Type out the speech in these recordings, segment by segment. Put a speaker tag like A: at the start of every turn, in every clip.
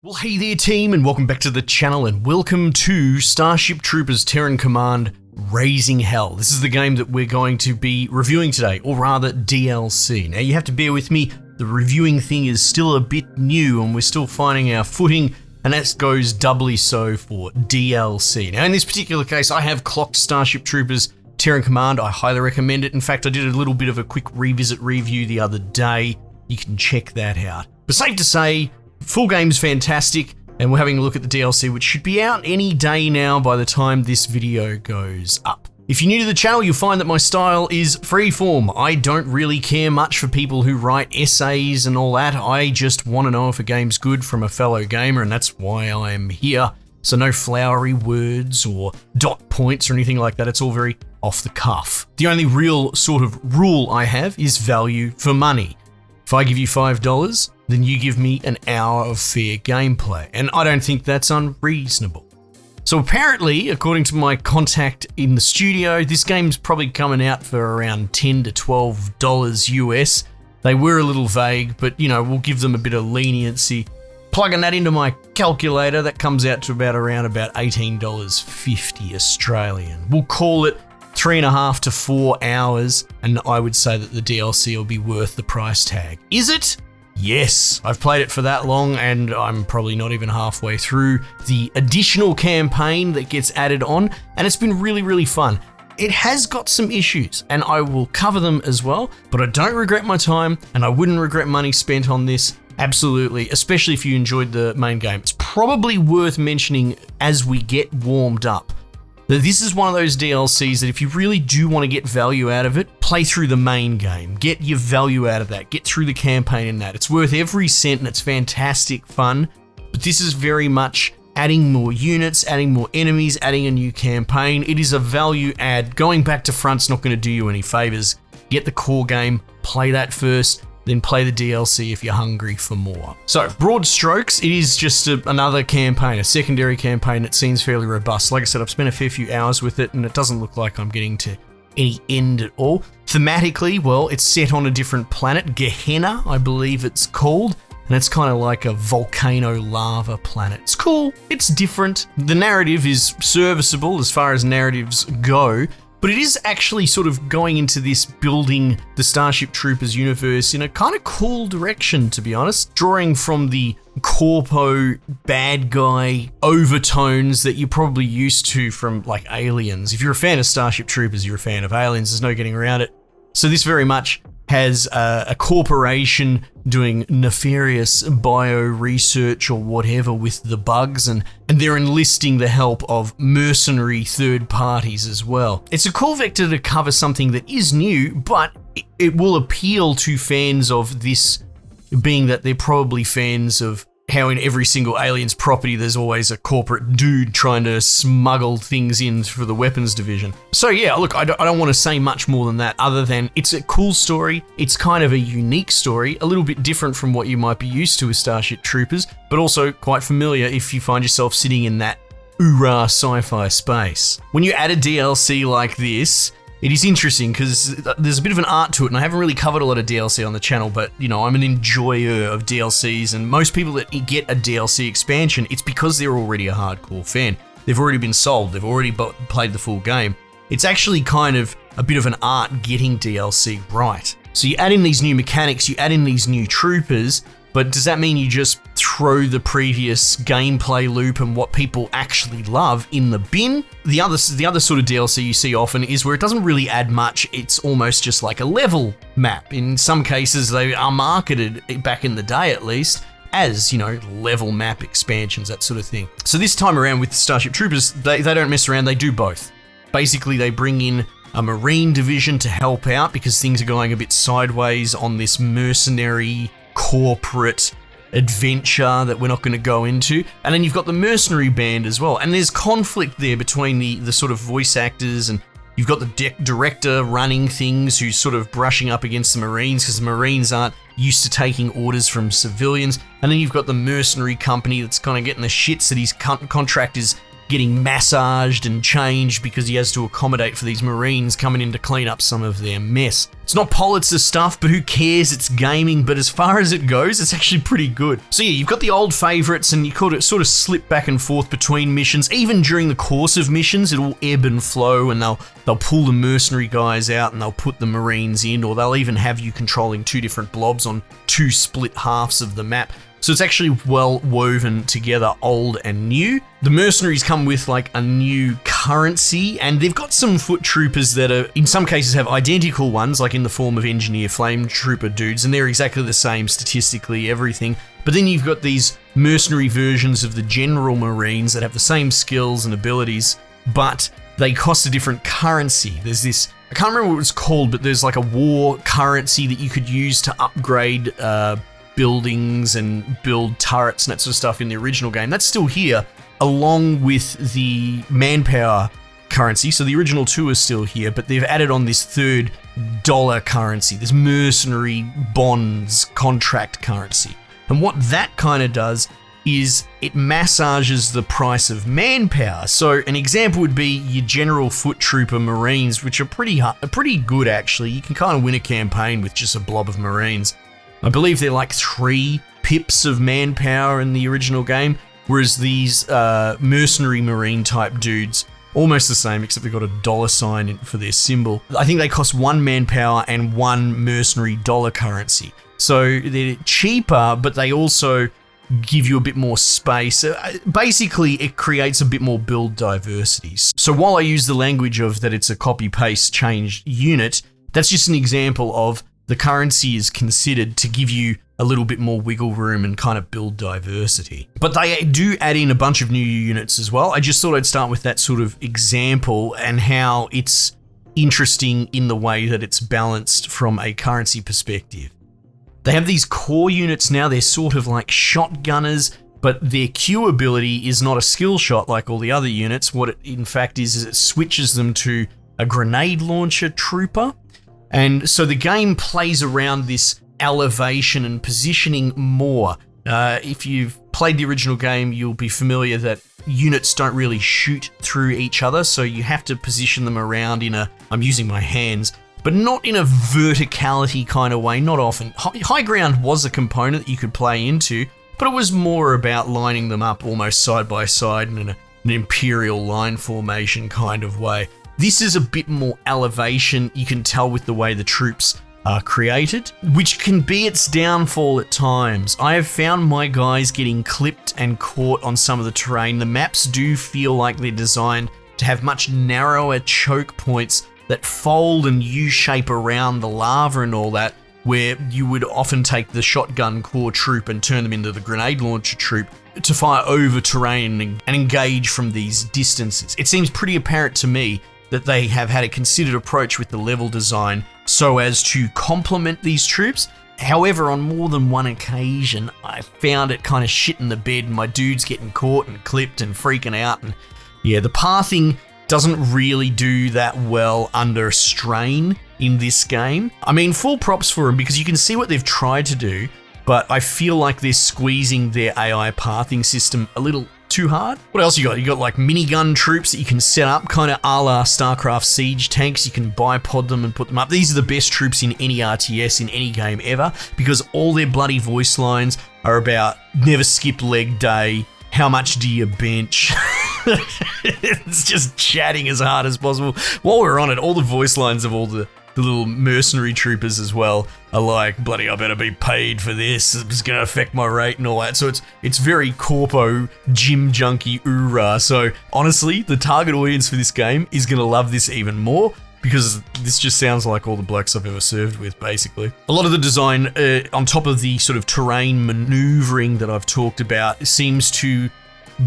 A: Well, hey there team, and welcome back to the channel, and welcome to Starship Troopers Terran Command Raising Hell. This is the game that we're going to be reviewing today, or rather DLC. Now you have to bear with me, the reviewing thing is still a bit new and we're still finding our footing, and that goes doubly so for DLC. Now in this particular case, I have clocked Starship Troopers Terran Command. I highly recommend it. In fact, I did a little bit of a quick revisit review the other day. You can check that out. But safe to say, full game's fantastic, and we're having a look at the DLC, which should be out any day now by the time this video goes up. If you're new to the channel, you'll find that my style is freeform. I don't really care much for people who write essays and all that. I just want to know if a game's good from a fellow gamer, and that's why I'm here. So no flowery words or dot points or anything like that. It's all very off the cuff. The only real sort of rule I have is value for money. If I give you $5, then you give me an hour of fair gameplay, and I don't think that's unreasonable. So apparently, according to my contact in the studio, this game's probably coming out for around $10 to $12 US. They were a little vague, but you know, we'll give them a bit of leniency. Plugging that into my calculator, that comes out to around $18.50 Australian. We'll call it 3.5 to 4 hours, and I would say that the DLC will be worth the price tag. Is it? Yes, I've played it for that long, and I'm probably not even halfway through the additional campaign that gets added on, and it's been really, really fun. It has got some issues, and I will cover them as well, but I don't regret my time, and I wouldn't regret money spent on this. Absolutely, especially if you enjoyed the main game. It's probably worth mentioning as we get warmed up that this is one of those DLCs that if you really do want to get value out of it, play through the main game. Get your value out of that. Get through the campaign in that. It's worth every cent and it's fantastic fun. But this is very much adding more units, adding more enemies, adding a new campaign. It is a value add. Going back to front's not going to do you any favors. Get the core game, play that first, then play the DLC if you're hungry for more. So, broad strokes, it is just another campaign, a secondary campaign that seems fairly robust. Like I said, I've spent a fair few hours with it, and it doesn't look like I'm getting to any end at all. Thematically, well, it's set on a different planet, Gehenna, I believe it's called, and it's kind of like a volcano lava planet. It's cool, it's different. The narrative is serviceable as far as narratives go, but it is actually sort of going into this building the Starship Troopers universe in a kind of cool direction, to be honest, drawing from the corpo bad guy overtones that you're probably used to from like Aliens. If you're a fan of Starship Troopers, you're a fan of Aliens, there's no getting around it. So this very much has a corporation doing nefarious bio research or whatever with the bugs, and they're enlisting the help of mercenary third parties as well. It's a cool vector to cover something that is new, but it will appeal to fans of this, being that they're probably fans of how in every single Aliens property there's always a corporate dude trying to smuggle things in for the weapons division. So yeah, look, I don't want to say much more than that, other than it's a cool story, it's kind of a unique story, a little bit different from what you might be used to with Starship Troopers, but also quite familiar if you find yourself sitting in that oorah sci-fi space. When you add a DLC like this, it is interesting because there's a bit of an art to it, and I haven't really covered a lot of DLC on the channel, but you know, I'm an enjoyer of DLCs, and most people that get a DLC expansion, it's because they're already a hardcore fan. They've already been sold, they've already played the full game. It's actually kind of a bit of an art getting DLC right. So you add in these new mechanics, you add in these new troopers, but does that mean you just throw the previous gameplay loop and what people actually love in the bin? The other sort of DLC you see often is where it doesn't really add much. It's almost just like a level map. In some cases, they are marketed, back in the day at least, as, you know, level map expansions, that sort of thing. So this time around with Starship Troopers, they don't mess around, they do both. Basically, they bring in a Marine division to help out because things are going a bit sideways on this mercenary corporate adventure that we're not going to go into, and then you've got the mercenary band as well, and there's conflict there between the sort of voice actors, and you've got the director running things who's sort of brushing up against the Marines because the Marines aren't used to taking orders from civilians, and then you've got the mercenary company that's kind of getting the shits that his contract is getting massaged and changed because he has to accommodate for these Marines coming in to clean up some of their mess. It's not Pulitzer stuff, but who cares? It's gaming, but as far as it goes, it's actually pretty good. So yeah, you've got the old favorites, and you could sort of slip back and forth between missions. Even during the course of missions, it'll ebb and flow, and they'll pull the mercenary guys out and they'll put the Marines in, or they'll even have you controlling two different blobs on two split halves of the map. So it's actually well woven together, old and new. The mercenaries come with like a new currency, and they've got some foot troopers that are, in some cases, have identical ones, like in the form of engineer flame trooper dudes, and they're exactly the same statistically, everything. But then you've got these mercenary versions of the general Marines that have the same skills and abilities, but they cost a different currency. There's this, I can't remember what it's called, but there's like a war currency that you could use to upgrade buildings and build turrets and that sort of stuff in the original game. That's still here, along with the manpower currency. So the original two are still here, but they've added on this third dollar currency, this mercenary bonds contract currency. And what that kind of does is it massages the price of manpower. So an example would be your general foot trooper Marines, which are pretty good actually. You can kind of win a campaign with just a blob of Marines. I believe they're like 3 pips of manpower in the original game, whereas these mercenary Marine type dudes, almost the same, except they've got a dollar sign for their symbol. I think they cost 1 manpower and 1 mercenary dollar currency. So they're cheaper, but they also give you a bit more space. Basically, it creates a bit more build diversity. So while I use the language of that it's a copy-paste changed unit, that's just an example of the currency is considered to give you a little bit more wiggle room and kind of build diversity. But they do add in a bunch of new units as well. I just thought I'd start with that sort of example and how it's interesting in the way that it's balanced from a currency perspective. They have these core units now. They're sort of like shotgunners, but their Q ability is not a skill shot like all the other units. What it in fact is it switches them to a grenade launcher trooper. And so the game plays around this elevation and positioning more. If you've played the original game, you'll be familiar that units don't really shoot through each other, so you have to position them around in a, I'm using my hands, but not in a verticality kind of way, not often. High ground was a component that you could play into, but it was more about lining them up almost side by side in an imperial line formation kind of way. This is a bit more elevation, you can tell with the way the troops are created, which can be its downfall at times. I have found my guys getting clipped and caught on some of the terrain. The maps do feel like they're designed to have much narrower choke points that fold and U-shape around the lava and all that, where you would often take the shotgun core troop and turn them into the grenade launcher troop to fire over terrain and engage from these distances. It seems pretty apparent to me that they have had a considered approach with the level design so as to complement these troops. However, on more than one occasion, I found it kind of shit in the bed and my dudes getting caught and clipped and freaking out. And yeah, the pathing doesn't really do that well under strain in this game. I mean, full props for them because you can see what they've tried to do, but I feel like they're squeezing their AI pathing system a little too hard. What else you got? You got like minigun troops that you can set up, kind of a la StarCraft siege tanks. You can bipod them and put them up. These are the best troops in any RTS in any game ever because all their bloody voice lines are about never skip leg day, how much do you bench? It's just chatting as hard as possible. While we're on it, all the voice lines of all the little mercenary troopers as well are like, bloody, I better be paid for this. It's going to affect my rate and all that. So it's very corpo, gym junkie, oorah. So honestly, the target audience for this game is going to love this even more because this just sounds like all the blokes I've ever served with, basically. A lot of the design, on top of the sort of terrain maneuvering that I've talked about, seems to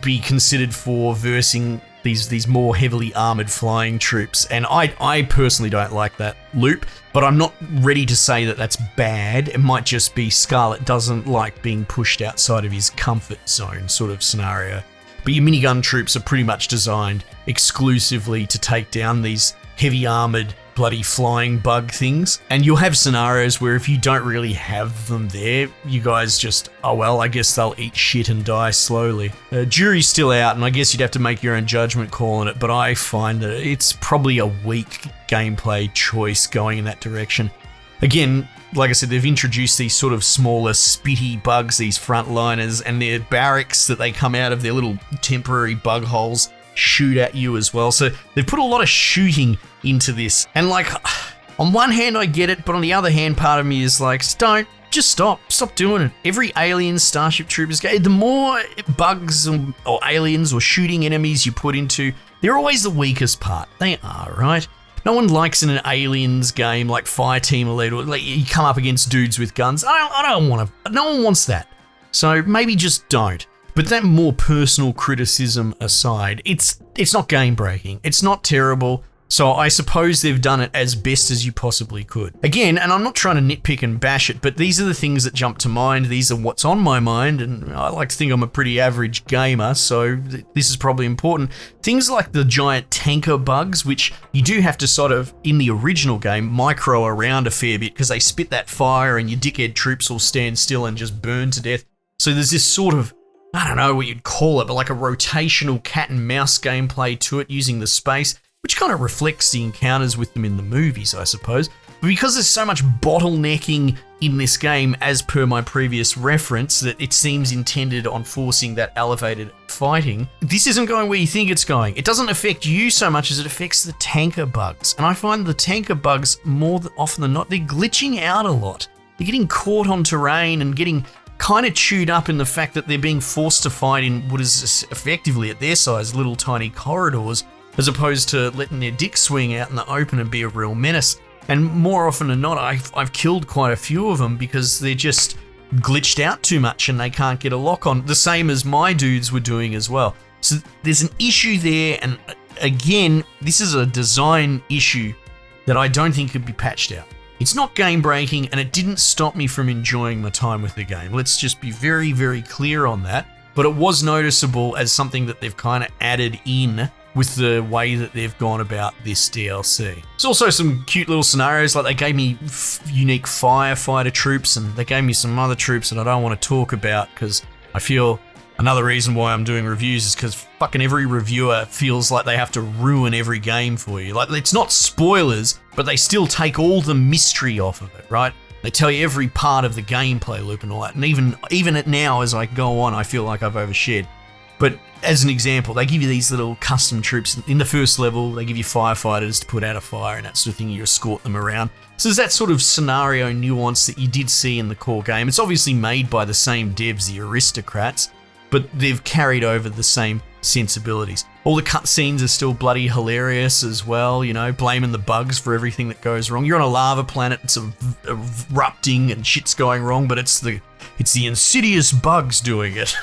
A: be considered for versing these more heavily armored flying troops, and I personally don't like that loop, but I'm not ready to say that that's bad. It might just be Scarlet doesn't like being pushed outside of his comfort zone sort of scenario. But your minigun troops are pretty much designed exclusively to take down these heavy armored bloody flying bug things. And you'll have scenarios where if you don't really have them there, you guys just, oh well, I guess they'll eat shit and die slowly. Jury's still out, and I guess you'd have to make your own judgment call on it, but I find that it's probably a weak gameplay choice going in that direction. Again, like I said, they've introduced these sort of smaller spitty bugs, these frontliners, and their barracks that they come out of their little temporary bug holes shoot at you as well. So they've put a lot of shooting into this. And like, on one hand I get it, but on the other hand, part of me is like, just stop doing it. Every Alien Starship Troopers game, the more bugs or aliens or shooting enemies you put into, they're always the weakest part. They are, right? No one likes in an Aliens game like Fireteam Elite, or like you come up against dudes with guns. I don't want to. No one wants that. So maybe just don't. But that more personal criticism aside, it's not game breaking. It's not terrible. So I suppose they've done it as best as you possibly could. Again, and I'm not trying to nitpick and bash it, but these are the things that jump to mind. These are what's on my mind, and I like to think I'm a pretty average gamer, so this is probably important. Things like the giant tanker bugs, which you do have to sort of, in the original game, micro around a fair bit because they spit that fire and your dickhead troops will stand still and just burn to death. So there's this sort of, I don't know what you'd call it, but like a rotational cat and mouse gameplay to it using the space, which kind of reflects the encounters with them in the movies, I suppose. But because there's so much bottlenecking in this game, as per my previous reference, that it seems intended on forcing that elevated fighting, this isn't going where you think it's going. It doesn't affect you so much as it affects the tanker bugs. And I find the tanker bugs, more often than not, they're glitching out a lot. They're getting caught on terrain and getting kind of chewed up in the fact that they're being forced to fight in what is effectively, at their size, little tiny corridors, as opposed to letting their dick swing out in the open and be a real menace. And more often than not, I've killed quite a few of them because they're just glitched out too much and they can't get a lock on, the same as my dudes were doing as well. So there's an issue there, and again, this is a design issue that I don't think could be patched out. It's not game breaking, and it didn't stop me from enjoying my time with the game. Let's just be very, very clear on that. But it was noticeable as something that they've kind of added in with the way that they've gone about this DLC. There's also some cute little scenarios, like they gave me unique firefighter troops, and they gave me some other troops that I don't want to talk about because I feel another reason why I'm doing reviews is because fucking every reviewer feels like they have to ruin every game for you. Like, it's not spoilers, but they still take all the mystery off of it, right? They tell you every part of the gameplay loop and all that. And even at now, as I go on, I feel like I've overshared. But as an example, they give you these little custom troops. In the first level, they give you firefighters to put out a fire and that sort of thing. You escort them around. So there's that sort of scenario nuance that you did see in the core game. It's obviously made by the same devs, the Aristocrats, but they've carried over the same sensibilities. All the cutscenes are still bloody hilarious as well, you know, blaming the bugs for everything that goes wrong. You're on a lava planet, it's erupting and shit's going wrong, but it's the insidious bugs doing it.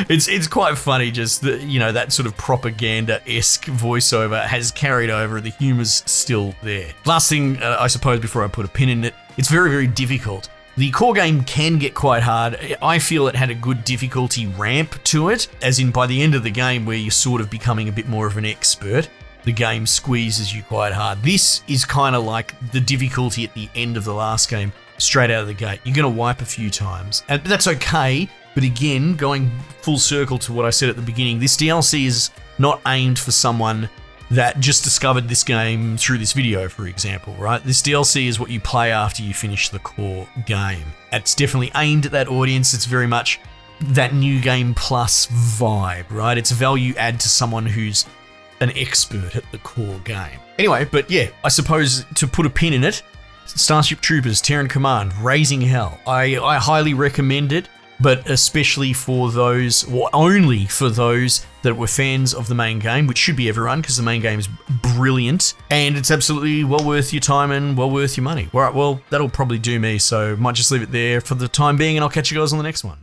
A: it's quite funny, just the, you know, that sort of propaganda-esque voiceover has carried over, the humor's still there. Last thing, I suppose, before I put a pin in it, it's very, very difficult. The core game can get quite hard. I feel it had a good difficulty ramp to it, as in by the end of the game where you're sort of becoming a bit more of an expert, the game squeezes you quite hard. This is kind of like the difficulty at the end of the last game, straight out of the gate. You're going to wipe a few times, and that's okay, but again, going full circle to what I said at the beginning, this DLC is not aimed for someone that just discovered this game through this video, for example, right? This DLC is what you play after you finish the core game. It's definitely aimed at that audience. It's very much that new game plus vibe, right? It's a value add to someone who's an expert at the core game. Anyway, but yeah, I suppose to put a pin in it, Starship Troopers, Terran Command, Raising Hell. I highly recommend it, but especially for those, or only for those that were fans of the main game, which should be everyone because the main game is brilliant and it's absolutely well worth your time and well worth your money. All right, well, that'll probably do me, so might just leave it there for the time being and I'll catch you guys on the next one.